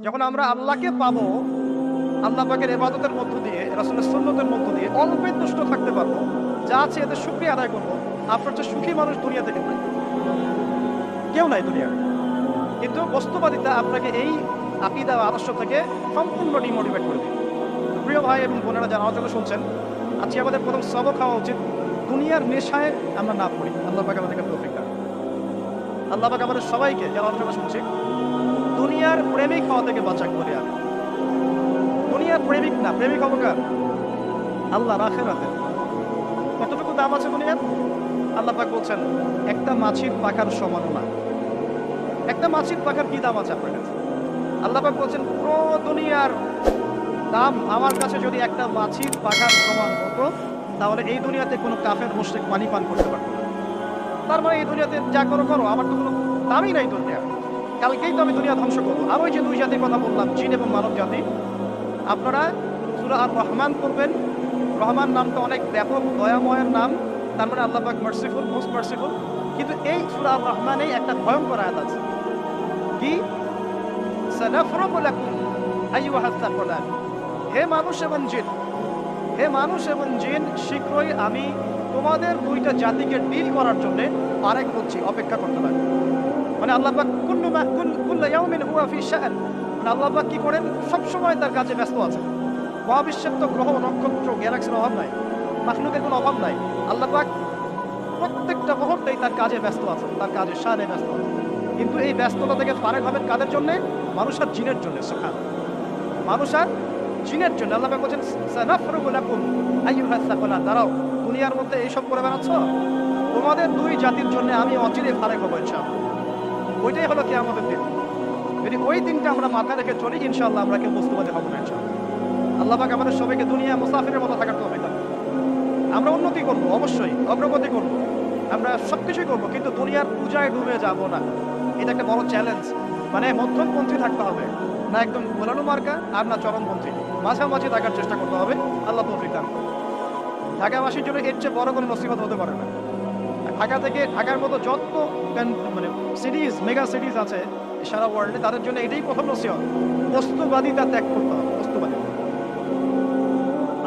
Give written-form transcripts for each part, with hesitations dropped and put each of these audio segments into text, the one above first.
যখন আমরা আল্লাহকে পাবো, আল্লাহ পাকের ইবাদতের মধ্য দিয়ে, রাসূলের সুন্নতের মধ্য দিয়ে অল্পে তুষ্ট থাকতে পারবো, যা আছে এতে শুকরিয়া আদায় করবো, আপনার চেয়ে সুখী মানুষ দুনিয়া থেকে নাই, কেউ নাই দুনিয়ায়। কিন্তু বস্তুবাদিতা আপনাকে এই আকীদা বা আদর্শ থেকে সম্পূর্ণ ডিমোটিভেট করে দিবে। প্রিয় ভাই এবং বোনেরা যারা আলোচনা শুনছেন, আজকে আমাদের প্রথম সবক হওয়া উচিত দুনিয়ার নেশায় আমরা না পড়ি। আল্লাহ পাক আমাদেরকে তৌফিক দান। আল্লাহ পাক আমাদের সবাইকে যারা আলোচনা শুনছি দুনিয়ার প্রেমিক হওয়া থেকে বাঁচা করে। আমি দুনিয়ার প্রেমিক না, প্রেমিক হবো কার? আল্লাহ আখিরাতের। কতটুকু দাম আছে দুনিয়ার? আল্লাহ পাক বলছেন একটা মাছির পাখার সমান না। একটা মাছির পাখার কি দাম আছে আপনার কাছে? আল্লাহ পাক বলছেন পুরো দুনিয়ার দাম আমার কাছে যদি একটা মাছির পাখার সমান হতো, তাহলে এই দুনিয়াতে কোনো কাফের মুশরিক পানি পান করতে পারতো না। তার মানে এই দুনিয়াতে যা করো করো, আমার তো কোনো দামই নাই দুনিয়া। কালকেই তো আমি দুনিয়া ধ্বংস করবো। আর ওই যে দুই জাতির কথা বললাম, জিন এবং মানব জাতি, আপনারা সূরা আর রহমান পড়বেন। রহমান নামটা অনেক ব্যাপক দয়াময়ের নাম, তার মানে আল্লাহ পাক মার্সিফুল, মোস্ট মার্সিফুল। কিন্তু এই সূরা আর রহমানেই একটা ভয়ঙ্কর আয়াত আছে, কি? সানাফরুগু লাকুম আইয়ুহাস সাকলান। হে মানুষ এবং জিন, হে মানুষ এবং জিন, শীঘ্রই আমি তোমাদের দুইটা জাতিকে ডিল করার জন্য আরেক হচ্ছি, অপেক্ষা করতে লাগে। মানে আল্লাহ পাক কুল্লু ইয়াউমিন হুয়া ফি শাআন, মানে আল্লাহ পাক কি করেন? সবসময় তার কাজে ব্যস্ত আছে। মহাবিশ্বের তো গ্রহ নক্ষত্র গ্যালাক্সির অভাব নাই, মাখলুকের কোনো অভাব নাই। আল্লাহ পাক প্রত্যেকটা মুহূর্তেই তার কাজে ব্যস্ত আছে, তার কাজে শানে ব্যস্ত আছে। কিন্তু এই ব্যস্ততা থেকে ফারেক হবেন কাদের জন্য? মানুষ আর জিনের জন্য। সুবহান, মানুষ আর জিনের জন্য। আল্লাহ পাক বলেন সানাফরুগু লাকুম আইয়ুহাস সাকলান। দাঁড়াও, দুনিয়ার মধ্যে এইসব করে বেড়াচ্ছ, তোমাদের দুই জাতির জন্য আমি অচিরে ফারেক হবো ইনশাআল্লাহ। ওইটাই হলো কিয়ামতের দিন। যদি ওই দিনটা আমরা মাথায় রেখে চলি, ইনশাআল্লাহ আমরা কেউ বস্তুবাদী হব না ইনশাআল্লাহ। আল্লাহ পাক আমাদের সবাইকে দুনিয়া মুসাফিরের মতো থাকার তৌফিক দান। আমরা উন্নতি করব, অবশ্যই অগ্রগতি করব, আমরা সবকিছুই করব, কিন্তু দুনিয়ার পূজায় ডুবে যাব না। এটা একটা বড় চ্যালেঞ্জ। মানে মধ্যমপন্থী থাকতে হবে, না একদম গোলানো মার্কা আর না চরমপন্থী, মাঝামাঝি থাকার চেষ্টা করতে হবে। আল্লাহ তৌফিক দান। ঢাকাবাসীর জন্য এর চেয়ে বড় কোনো নসিহত হতে পারে না। ঢাকা থেকে, ঢাকার মতো যত মানে সিরিজ, মেগা সিরিজ আছে সারা ওয়ার্ল্ডে, তাদের জন্য এটাই প্রথম নসিহত, বস্তুবাদিতা ত্যাগ করতে হবে। বস্তুবাদিতা।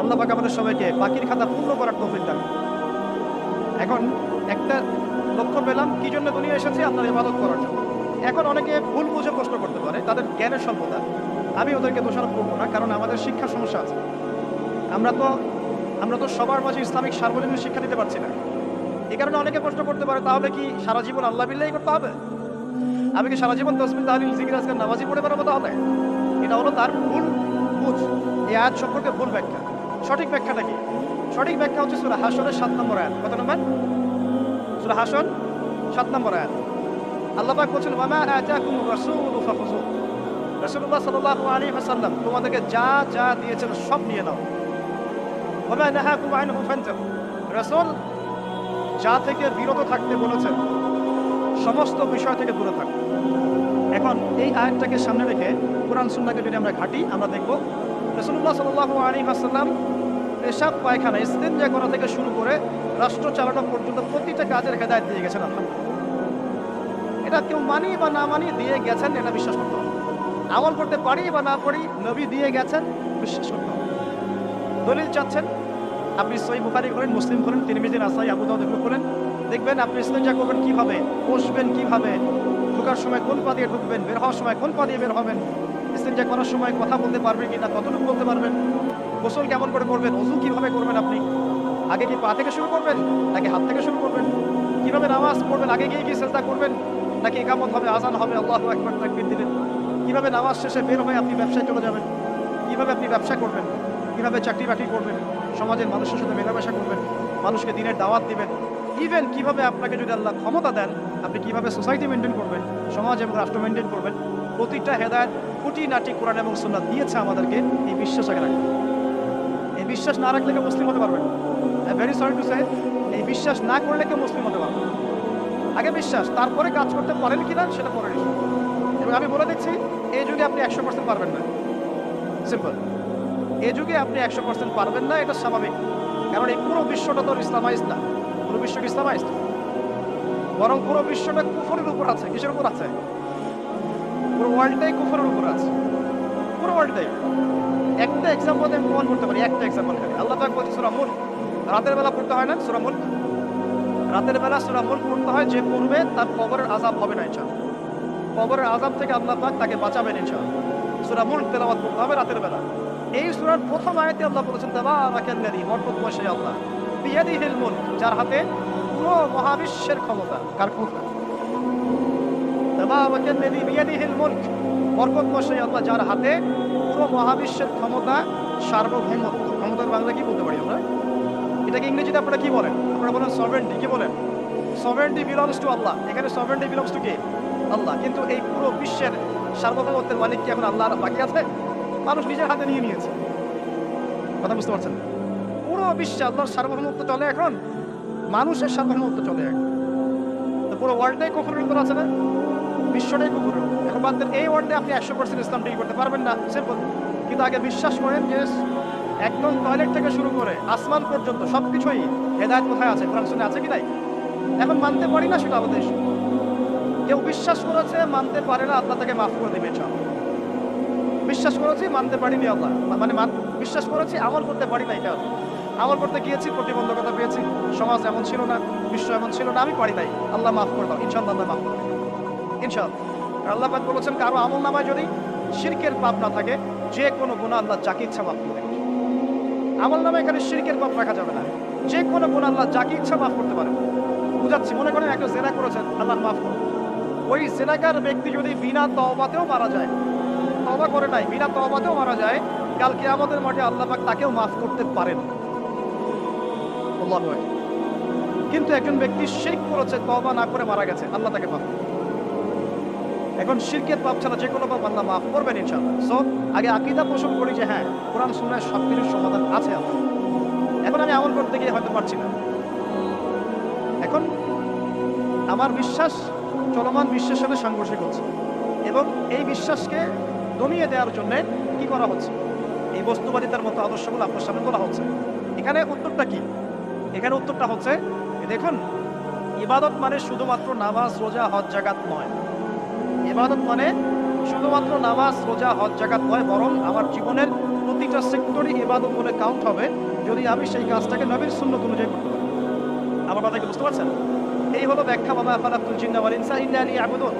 আল্লাহ পাক আমাদের সবাইকে বাকির খাতা পূর্ণ করার তৌফিক দান। এখন একটা লক্ষ্য পেলাম, কি জন্য দুনিয়া এসেছে? আপনার ইবাদত করার জন্য। এখন অনেকে ভুল বুঝে প্রশ্ন করতে পারে, তাদের জ্ঞানের স্বল্পতা। আমি ওদেরকে দোষারোপ করবো না, কারণ আমাদের শিক্ষা সমস্যা আছে। আমরা তো সবার মাঝে ইসলামিক সার্বজনীন শিক্ষা দিতে পারছি না। এই কারণে অনেকে প্রশ্ন করতে পারে, তাহলে কি সারা জীবন আল্লাহ বিল্লাহি করতে হবে? আমি কি সারা জীবন তাসবিহ তাহলিল জিকির আজকার নামাজি পড়ে বেড়াবো তাহলে? এটা হলো তার ভুল বুঝ। এই আয়াত সম্পর্কে ভুল ব্যাখ্যা। সঠিক ব্যাখ্যাটা কি? সঠিক ব্যাখ্যা হচ্ছে সূরা হাশরের 7 নম্বর আয়াত। কত নম্বর? সূরা হাশর 7 নম্বর আয়াত। আল্লাহ পাক বলেন, ওয়া মা আতাকুমুর রাসূলু ফাখুযুহু। রাসূলুল্লাহ সাল্লাল্লাহু আলাইহি ওয়াসাল্লাম তোমাদেরকে যা যা দিয়েছেন সব নিয়ে নাও। ওয়া মা নাহাকুম আনহু ফান্তাহু। রাসূল যা থেকে বিরত থাকতে বলেছেন, সমস্ত বিষয় থেকে দূরে থাক। এখন এই আয়াতটাকে সামনে রেখে কোরআন সুন্নাহকে যদি আমরা ঘাঁটি, আমরা দেখব রাসূলুল্লাহ সাল্লাল্লাহু আলাইহি ওয়াসাল্লাম পেশাব পায়খানা ইস্তেঞ্জা করা থেকে শুরু করে রাষ্ট্র চালানো পর্যন্ত প্রতিটা কাজের হেদায়েত দিয়ে গেছেন। আলহামদুলিল্লাহ। এটা কেউ মানি বা না মানি দিয়ে গেছেন, এটা বিশ্বাস করতে হবে। আমল করতে পারি বা না পারি, নবী দিয়ে গেছেন, বিশ্বাস করতে হবে। দলিল চাচ্ছেন, আপনি সহিহ বুখারী করেন, মুসলিম করেন, তিরমিজি, নাসাই, আবু দাউদ এগুলো করেন, দেখবেন আপনি ইস্তেঞ্জা করবেন কিভাবে, বসবেন কিভাবে, ঢোকার সময় কোন পা দিয়ে ঢুকবেন, বের হওয়ার সময় কোন পা দিয়ে বের হবেন, ইস্তেঞ্জা করার সময় কথা বলতে পারবেন কিনা, কতটুকু বলতে পারবেন, গোসল কেমন করে করবেন, ওযু কিভাবে করবেন, আপনি আগে কি পা থেকে শুরু করবেন নাকি হাত থেকে শুরু করবেন, কিভাবে নামাজ পড়বেন, আগে গিয়ে কি সিজদা করবেন নাকি ইকামত হবে, আযান হবে, আল্লাহু আকবার তাকবীর দিবেন, কিভাবে নামাজ শেষে বের হয়ে আপনি ব্যবসায় চলে যাবেন, কিভাবে আপনি ব্যবসা করবেন, কিভাবে চাকরি বাকরি করবেন, সমাজের মানুষের সাথে মেলামেশা করবেন, মানুষকে দিনের দাওয়াত দিবেন, ইভেন কিভাবে আপনাকে যদি আল্লাহ ক্ষমতা দেন আপনি কিভাবে সোসাইটি মেনটেন করবেন, সমাজ এবং রাষ্ট্র মেনটেন করবেন, প্রতিটা হেদায়েত খুঁটিনাটি কোরআন এবং সুন্নাহ দিয়েছে আমাদেরকে। এই বিশ্বাস আগে রাখবেন। এই বিশ্বাস না রাখলে কেউ মুসলিম হতে পারবেন। ভেরি সরি টু সে, এই বিশ্বাস না করলে কেউ মুসলিম হতে পারবে। আগে বিশ্বাস, তারপরে কাজ করতে পারেন কিনা সেটা পরে নিন। এবং আমি বলে দিচ্ছি, এই যুগে আপনি 100% পারবেন না। সিম্পল, এই যুগে আপনি 100% পারবেন না, এটা স্বাভাবিক। কারণ এই পুরো বিশ্বটা তো ইসলামাইজড না। পুরো বিশ্বটা ইসলামাইজড, বরং পুরো বিশ্বটা কুফরের উপর আছে। কিসের উপর আছে? পুরো ওয়ার্ল্ডটাই কুফরের উপর আছে। ওয়ার্ল্ডে একটা এক্সাম্পল আমি প্রমাণ করতে পারি, একটা এক্সাম্পল খালি। আল্লাহ পাক বলছে সূরা মুলক, রাতের বেলা পড়তে হয় না সূরা মুলক? রাতের বেলা সূরা মুলক পড়তে হয়, যে পড়বে তার কবরের আযাব হবে না ইনশাআল্লাহ। কবরের আযাব থেকে আল্লাহ পাক তাকে বাঁচাবেন ইনশাআল্লাহ। সূরা মুলক তেলাওয়াত করতে হবে রাতের বেলা। এই সূরার প্রথম আয়াতে আল্লাহ বলেছেন তাবারাকাল্লাযী, বরকতময় সেই আল্লাহ, বিয়াদিহিল মুলক, যার হাতে পুরো মহাবিশ্বের ক্ষমতা। কার ক্ষমতা? তাবারাকাল্লাযী বিয়াদিহিল মুলক, বরকতময় সেই আল্লাহ, যার হাতে পুরো মহাবিশ্বের ক্ষমতা, সার্বভৌমত্ব। ক্ষমতার বাংলা কি বলতে পারি আমরা? এটাকে ইংরেজিতে আপনারা কি বলেন? আপনারা বলেন সভারেন্টি। কি বলেন? সভারেন্টি বিলংস টু আল্লাহ। এখানে সভারেন্টি বিলংস টু কে? আল্লাহ। কিন্তু এই পুরো বিশ্বের সার্বভৌমত্বের মালিক কি এখন আল্লাহ বাকি আছে? মানুষ নিজের হাতে নিয়ে নিয়েছে। কথা বুঝতে পারছেন? পুরো বিশ্বে আল্লাহর সার্বভৌমত্ব চলে এখন, মানুষের সার্বভৌমত্ব চলে এখন। তো পুরো ওয়ার্ল্ডটাই কুফরের উপর আছে না? বিশ্বটাই কুফরের। এখন বাদ দেন, এই ওয়ার্ল্ডে আপনি 100% ইসলাম ডিল করতে পারবেন না, সিম্পল। কিন্তু আগে বিশ্বাস করেন যে একদম টয়লেট থেকে শুরু করে আসমান পর্যন্ত সবকিছুই হেদায়েত কোথায় আছে, কোরআন সুন্নাহ আছে কি নাই? এখন মানতে পারি না, সেটা আমাদের ইস্যু। কেউ বিশ্বাস করেছে, মানতে পারে না, আল্লাহ তাকে মাফ করে দেবে। বিশ্বাস করেছি, মানতে পারিনি, আল্লাহ মানে বিশ্বাস করেছি, আমল করতে পারি না, এটা আমল করতে গিয়েছি, প্রতিবন্ধকতা পেয়েছি, সমাজ এমন ছিল না, বিশ্ব এমন ছিল না, আমি পারি নাই, আল্লাহ মাফ করে দাও, ইনশাআল্লাহ আল্লাহ মাফ করবে ইনশাআল্লাহ। আল্লাহ পাক বলেছেন কারো আমল নামায় যদি শিরকের পাপ না থাকে, যে কোনো গুনাহ আল্লাহ যাকে ইচ্ছা মাফ করে দেবে। আমল নামায় এখানে শিরকের পাপ রাখা যাবে না, যে কোনো গুনাহ আল্লাহ যাকে ইচ্ছা মাফ করতে পারে। বুঝাচ্ছি, মনে করেন একটা জেনা করেছেন, আল্লাহ মাফ করুন। ওই জেনাকার ব্যক্তি যদি বিনা তওবাতেও মারা যায়, তওবা করে নাই, বিনা তওবাতেও মারা যায়, কাল কিয়ামতের মাঠে আল্লাহ পাক তাকেও মাফ করতে পারেন। আল্লাহু আকবার। কিন্তু একজন ব্যক্তি শিরক করেছে, তওবা না করে মারা গেছে, আল্লাহ তাকে মাফ করবে। এখন শিরকের পাপ ছাড়া যে কোনো পাপ আল্লাহ মাফ করবেন ইনশাআল্লাহ। সো আগে আকীদা পোষণ করি যে হ্যাঁ, কোরআন সুন্নাহয় সবকিছুর সমাধান আছে আমার। এখন আমি আমল করতে গিয়ে হয়তো পারছি না। এখন আমার বিশ্বাস চলমান বিশ্বের সাথে সাংঘর্ষিক হচ্ছে, এবং এই বিশ্বাসকে দমিয়ে দেওয়ার জন্য কি করা হচ্ছে? এই বস্তুবাদিতার মতো আদর্শগুলো আপনার সামনে তোলা হচ্ছে। এখানে উত্তরটা কি? এখানে উত্তরটা হচ্ছে, দেখুন, ইবাদত মানে শুধুমাত্র নামাজ, রোজা, হজ, যাকাত নয়। ইবাদত মানে শুধুমাত্র নামাজ, রোজা, হজ, যাকাত নয়, বরং আমার জীবনের প্রতিটা সেক্টরই ইবাদত বলে কাউন্ট হবে যদি আমি সেই কাজটাকে নবীর সুন্নাত অনুযায়ী করতে পারি। আমার কথা কি বুঝতে পারছেন? এই হলো ব্যাখ্যা, ওয়া মা খালাকতুল জিন্না ওয়াল ইনসা ইল্লা লিয়াবুদুন।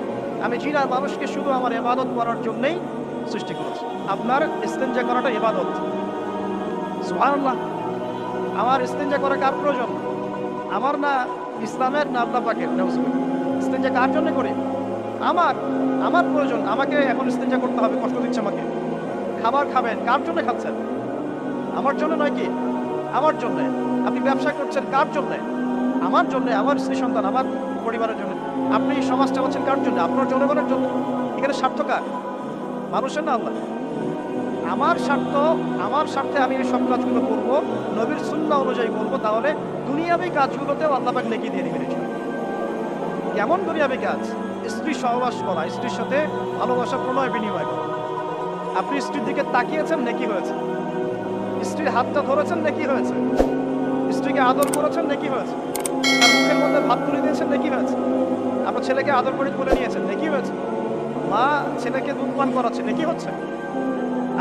আমি জিন আর মানুষকে শুধু আমার ইবাদত করার জন্যই সৃষ্টি করেছি। আপনার ইস্তেনজা করাটা ইবাদত। সুবহানাল্লাহ। আমার ইস্তেনজা করা কার প্রয়োজন? আমার না, ইসলামের না আল্লাহ পাকের? নাউজুবিল্লাহ। ইস্তেনজা কার জন্য করি? আমার প্রয়োজন। আমাকে এখন ইস্তেনজা করতে হবে, কষ্ট দিচ্ছে আমাকে। খাবার খাবেন, কার জন্য খাচ্ছেন? আমার জন্য নয় কি? আমার জন্য। আপনি ব্যবসা করছেন, কার জন্য? আমার জন্য, আমার স্ত্রী সন্তান, আমার পরিবারের জন্য। আপনি সমাজ চালাচ্ছেন কার জন্য? আপনার জনগণের জন্য। এখানে স্বার্থ কার? মানুষের না আল্লাহ? আমার স্বার্থ, আমার স্বার্থে আমি এই সব কাজগুলো করবো, নবীর সুন্নাহ অনুযায়ী করবো, তাহলে দুনিয়াবী কাজগুলোতেও আল্লাহ পাক নেকি দিয়ে দিবেন। কেমন দুনিয়াবী কাজ? স্ত্রী সহবাস করা, স্ত্রীর সাথে ভালোবাসা, প্রণয় বিনিময় করা। আপনি স্ত্রীর দিকে তাকিয়েছেন, নেকি হয়েছে। স্ত্রীর হাতটা ধরেছেন, নেকি হয়েছে। স্ত্রীকে আদর করেছেন, নেকি হয়েছে। তার মুখের মধ্যে ভাত তুলে দিয়েছেন, নেকি হয়েছে। আপনার ছেলেকে আদর করে তুলে নিয়েছেন, নেকি হয়েছে। মা ছেলেকে দুধ পান করাচ্ছে, নেকি হচ্ছে।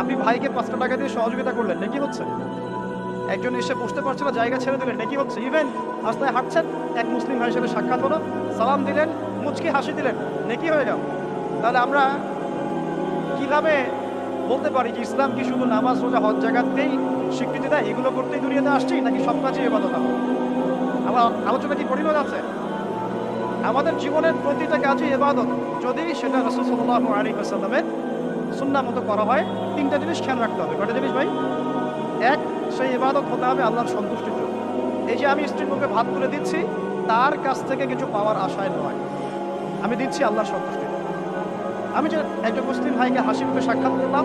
আপনি ভাইকে 5টা টাকা দিয়ে সহযোগিতা করলেন, নেকি হচ্ছে। একজন এসে বসতে পারছে না, জায়গা ছেড়ে দিলেন, নেকি হচ্ছে। ইভেন রাস্তায় হাঁটছেন, এক মুসলিম ভাইয়ের সাথে সাক্ষাৎ হলো, সালাম দিলেন, মুচকি হাসি দিলেন, নেকি হয়ে গেল। তাহলে আমরা কিভাবে বলতে পারি যে ইসলাম কি শুধু নামাজ, রোজা, হজ, যাকাতকেই স্বীকৃতি দেয়, এগুলো করতেই দুনিয়াতে আসছি, নাকি সব কাজে ইবাদত? আমার আলোচনা কি পরিণত আছে? আমাদের জীবনের প্রতিটা কাজই ইবাদত, যদি সেটা রাসূল সাল্লাল্লাহু আলাইহি ওয়াসাল্লামের সুন্নাহ মতো করা হয়। 3টা জিনিস খেয়াল রাখতে হবে। কয়টা জিনিস ভাই? এক, সেই ইবাদত হতে হবে আল্লাহর সন্তুষ্টির জন্য। এই যে আমি স্ত্রীর মুখে ভাত তুলে দিচ্ছি, তার কাছ থেকে কিছু পাওয়ার আশায় নয়, আমি দিচ্ছি আল্লাহর সন্তুষ্টি। আমি যে একজন মুসলিম ভাইকে হাসি মুখে সাক্ষাৎ করলাম,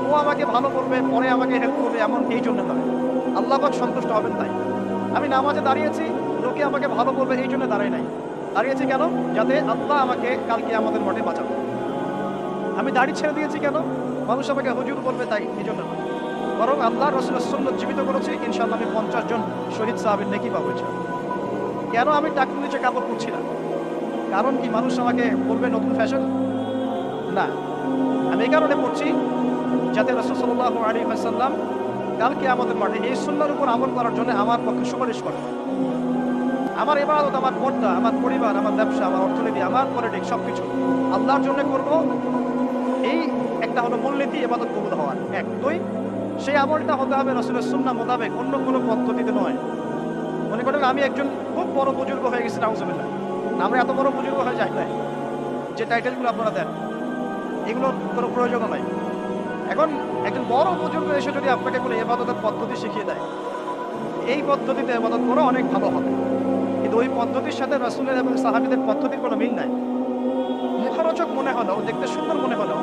ও আমাকে ভালো করবে, পরে আমাকে হেল্প করবে, এমন এই জন্য নয়, আল্লাহ পাক সন্তুষ্ট হবেন তাই। আমি নামাজে দাঁড়িয়েছি, লোকে আমাকে ভালো করবে এই জন্য দাঁড়াই নাই। দাঁড়িয়েছি কেন? যাতে আল্লাহ আমাকে কালকে আমাদের মাঠে বাঁচাবে। আমি দাড়ি ছেড়ে দিয়েছি কেন? মানুষ আমাকে হুজুর বলবে তাই, এই জন্য। বরং আল্লাহ রাসূলের সুন্নাত জীবিত করেছি, ইনশাআল্লাহ আমি 50 জন শহীদ সাহাবীর নেকি পাবো ইনশাআল্লাহ। কেন আমি টাকুর নিচে কাপড় পরছি না? কারণ কি মানুষ আমাকে বলবে নতুন ফ্যাশন? না, আমি এই কারণে পড়ছি, যাতে রাসূল সাল্লাল্লাহু আলাইহি ওয়াসাল্লাম কাল কিয়ামতের মাঠে এই সুন্নাহর উপর আমল করার জন্য আমার পক্ষে সুপারিশ করে। আমার ইবাদত, আমার পর্দা, আমার পরিবার, আমার ব্যবসা, আমার অর্থনীতি, আমার পলিটিক্স সবকিছু আল্লাহর জন্য করব, এই একটা হলো মূলনীতি ইবাদত কবুল হওয়ার। এক। দুই, সেই আমলটা হতে হবে রাসূলের সুন্নাহ মোতাবেক, অন্য কোনো পদ্ধতিতে নয়। মনে করেন আমি একজন খুব বড় বুজুর্গ হয়ে গেছি, নাউজুবিল্লাহ, আমরা এত বড় বুজুর্গ হয়ে যাই নাই, যে টাইটেলগুলো আপনারা দেন এগুলোর কোনো প্রয়োজন নাই। এখন একজন বড় বুজুর্গ এসে যদি আপনাকে কোনো ইবাদতের পদ্ধতি শিখিয়ে দেয়, এই পদ্ধতিতে ইবাদত করো, অনেক ভালো হবে, কিন্তু ওই পদ্ধতির সাথে রাসূলের এবং সাহাবীদের পদ্ধতির কোনো মিল নাই। মুখরোচক মনে হলেও, দেখতে সুন্দর মনে হলেও,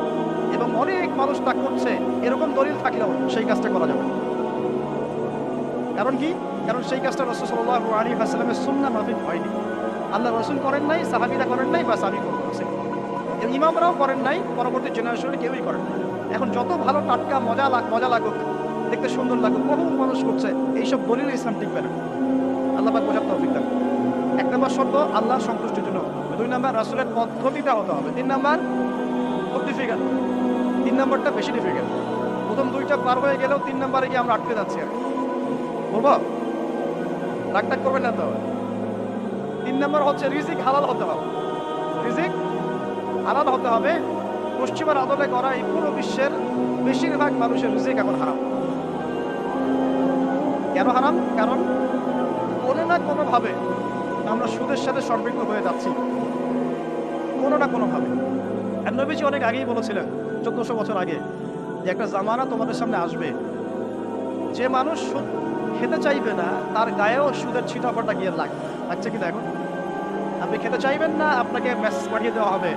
এবং অনেক মানুষ তা করছে এরকম দলিল থাকলেও সেই কাজটা করা যাবে। কারণ কি? কারণ সেই কাজটা রাসূল সাল্লাল্লাহু আলাইহি ওয়াসাল্লামের সুন্নাহ মাফিক হয়নি। আল্লাহ রাসূল করেন নাই, সাহাবীরা করেন নাই, বাস আমি করব, ইমামরাও করেন নাই, পরবর্তী জেনারেশনে কেউই করেন নাই। এখন যত ভালো টাটকা মজা লাগুক, দেখতে সুন্দর লাগুক, বহু মানুষ করছে, এইসব দলিল ইসলাম টিকবে না। আল্লাহ পাক বোঝার তৌফিক দান। এক নম্বর শর্ত আল্লাহর সন্তুষ্টির জন্য। দুই নম্বর রাসূলের পদ্ধতিটা হতে হবে। তিন নম্বর খুব ডিফিকাল্ট, তিন নম্বরটা বেশি ডিফিকাল্ট। প্রথম দুইটা পার হয়ে গেলেও তিন নম্বরে গিয়ে আমরা আটকে যাচ্ছি। আর বলবো, রাগটাগ করবেন না তো। তিন নম্বর হচ্ছে রিজিক হালাল হতে হবে। রিজিক হালাল হতে হবে। পশ্চিমার আদলে করা এই পুরো বিশ্বের বেশিরভাগ মানুষের রিজিক এখন হারাম। কেন হারাম? কারণ কোনো না কোনোভাবে আমরা সুদের সাথে সম্পৃক্ত হয়ে যাচ্ছি, কোনো না কোনোভাবে। আর নবীজি অনেক আগেই বলেছিলেন, 1400 বছর আগে, যে একটা জামানা তোমাদের সামনে আসবে, যে মানুষ সুদ খেতে চাইবে না তার গায়েও সুদের ছিটাফাটা গিয়ে লাগছে। কিন্তু এখন আপনি খেতে চাইবেন না, আপনাকে মেসেজ পাঠিয়ে দেওয়া হবে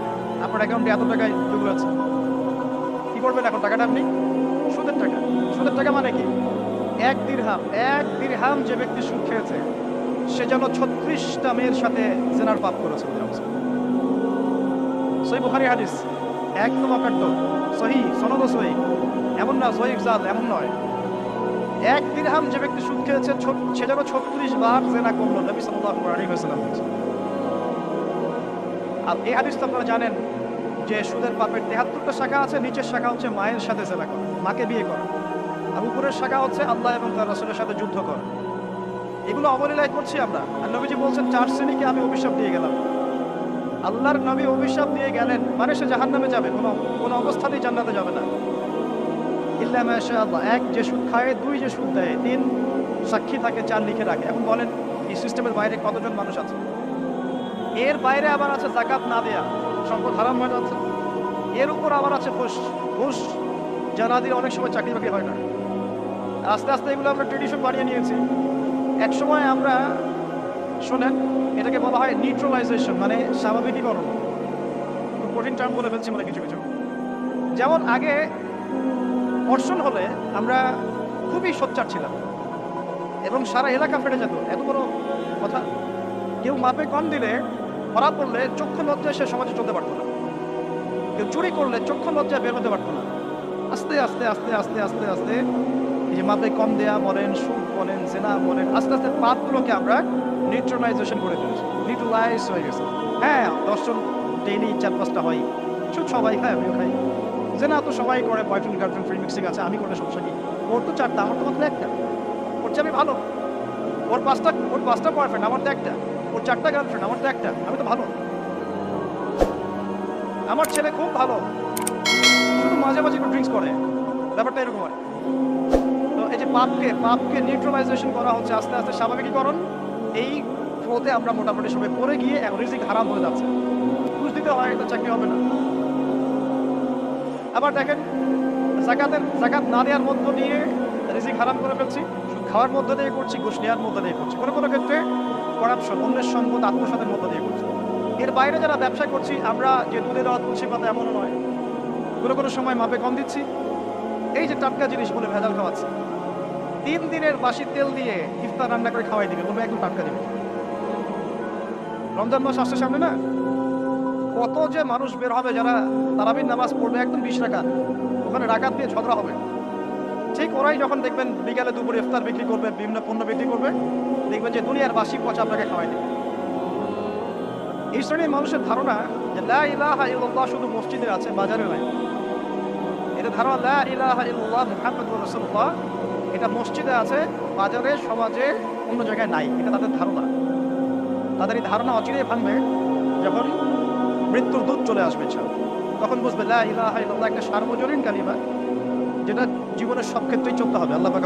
আপনার অ্যাকাউন্টে এত টাকায় যোগ রয়েছে। কি করবেন এখন? টাকাটা আপনি সুদের টাকা। সুদের টাকা মানে কি? এক দিরহাম যে ব্যক্তি সুদ খেয়েছে সে যেন 36টা মেয়ের সাথে জেনার পাপ করেছে। সহিহ বুখারী হাদিস, একদম অকাট্য, সহিহ, সনদ সহিহ, এমন না সহিহ জাল, এমন নয়। এক দিরহাম যে ব্যক্তি সুদ খেয়েছে সে যেন 36 বার জেনা করলো, নবী সাল্লাল্লাহু আলাইহি ওয়াসাল্লাম বলেছেন। আর এই হাদিস তো আপনারা জানেন যে সুদের পাপের 73টা শাখা আছে। নিচের শাখা হচ্ছে মায়ের সাথে জেনা করা, মাকে বিয়ে করা, আর উপরের শাখা হচ্ছে আল্লাহ এবং তার রাসূলের সাথে যুদ্ধ করা। এগুলো অবলীলায় করছি আমরা। আর নবীজি বলছেন 4 শ্রেণীকে আমি অভিশাপ দিয়ে গেলাম। আল্লাহর নবী অভিশাপ দিয়ে গেলেন মানে সে জাহান্নামে যাবে, কোনো অবস্থাতেই জান্নাতে যাবে না। ইল্লা মা শা আল্লাহ। 1, যে সুদ খায়। 2, যে সুদ দেয়। 3, সাক্ষী থাকে। 4, লিখে রাখে। এখন বলেন এই সিস্টেমের বাইরে কতজন মানুষ আছে? এর বাইরে আবার আছে যাকাত না দেয়া, সম্পদ হারাম হয়ে যাচ্ছে। এর উপর আবার আছে ঘুষ, যারা দিয়ে অনেক সময় চাকরি বাকরি হয় না। আস্তে আস্তে এগুলো আমরা ট্রেডিশন বানিয়ে নিয়েছি। এক সময় আমরা, শোনেন, এটাকে বলা হয় নিউট্রালাইজেশন, মানে স্বাভাবিকীকরণ। খুব কঠিন টার্ম বলে ফেলছি মানে কিছু কিছু। যেমন আগে অর্জন হলে আমরা খুবই সোচ্চার ছিলাম এবং সারা এলাকা ফেটে যেত, এত বড় কথা। কেউ মাপে কম দিলে, ধরা পড়লে চক্ষু লজ্জায় সে সমাজে চলতে পারতো না। কেউ চুরি করলে চক্ষু লজ্জায় বের হতে পারতো না। আস্তে আস্তে আস্তে আস্তে আস্তে আস্তে এই যে মাপে কম দেয়া বলেন, সুদ বলেন, জেনা বলেন, আস্তে আস্তে পাপগুলোকে আমরা নিউট্রালাইজেশন করে ফেলেছি, নিউট্রালাইজ হয়ে গেছে। হ্যাঁ, 10 জন ডেইলি 4-5টা হয়, সুদ সবাই খায়, আমিও খাই। জেনা তো সবাই করে, বয়ফ্রেন্ড গার্লফ্রেন্ড ফ্রি মিক্সিং আছে, আমি করলে সমস্যা কি? ওর তো 4টা, আমার তো মাত্র 1টা। ওর চেয়ে আমি ভালো। ওর 5টা বয়ফ্রেন্ড, আমার তো 1টা। ওর 4টা গার্লফ্রেন্ড, আমার তো 1টা। আমি তো ভালো। আমার ছেলে খুব ভালো, শুধু মাঝে মাঝে একটু ড্রিঙ্কস করে, ব্যাপারটা এরকম হয়। তো এই যে পাপকে নিউট্রালাইজেশন করা হচ্ছে আস্তে আস্তে, স্বাভাবিকীকরণ। এই ফ্লোতে আমরা মোটামুটি সবাই পড়ে গিয়ে এখন রিজিক হারাম হয়ে যাচ্ছে। ঘুষ দিতে হয়, এটা চাকরি হবে না। আবার দেখেন, যাকাত না দেওয়ার মধ্য দিয়ে রিজিক হারাম করে ফেলছি, সুদ খাওয়ার মধ্য দিয়ে করছি, ঘুষ নেওয়ার মধ্য দিয়ে করছি, কোনো কোনো ক্ষেত্রে করাপশন, অন্যের সম্পদ আত্মসাতের মধ্য দিয়ে করছি। এর বাইরে যারা ব্যবসা করছি, আমরা যে দুধের রথ তুলসী পাতা এমনও নয়, কোনো কোনো সময় মাপে কম দিচ্ছি। এই যে টাটকা জিনিস বলে ভেজাল খাওয়াচ্ছি, 3 দিনের বাসি তেল দিয়ে ইফতার রান্না করে খাওয়াই দিবে, বলবে একদম টাটকা জিনিস। রমজান মাস আসছে সামনে না, কত যে মানুষ বের হবে যারা তারাবির নামাজ পড়বে একদম 20 রাকাত, ওখানে রাকাত দিয়ে ঝগড়া হবে। ঠিক ওরাই যখন দেখবেন বিকালে দুপুরে ইফতার বিক্রি করবে, বিভিন্ন পণ্য বিক্রি করবে, দেখবেন যে দুনিয়ার বাসি পচা আপনাকে খাওয়াই দেবে। এই শ্রেণীর মানুষের ধারণা যে লা ইলাহা ইল্লাল্লাহ শুধু মসজিদে আছে, বাজারে নাই। এর এদের ধারণা লা ইলাহা ইল্লাল্লাহ মুহাম্মাদুর রাসূলুল্লাহ এটা মসজিদে আছে, বাজারে, সমাজে, অন্য জায়গায় নাই। এটা তাদের ধারণা। তাদের এই ধারণা অচিরেই ভাঙবে যখন মৃত্যুর দূত চলে আসবে। তখন বুঝবে লা ইলাহা ইল্লাল্লাহ একটা সার্বজনীন কালিমা, যেটা জীবনের সব ক্ষেত্রেই চলতে হবে। আল্লাহ পাক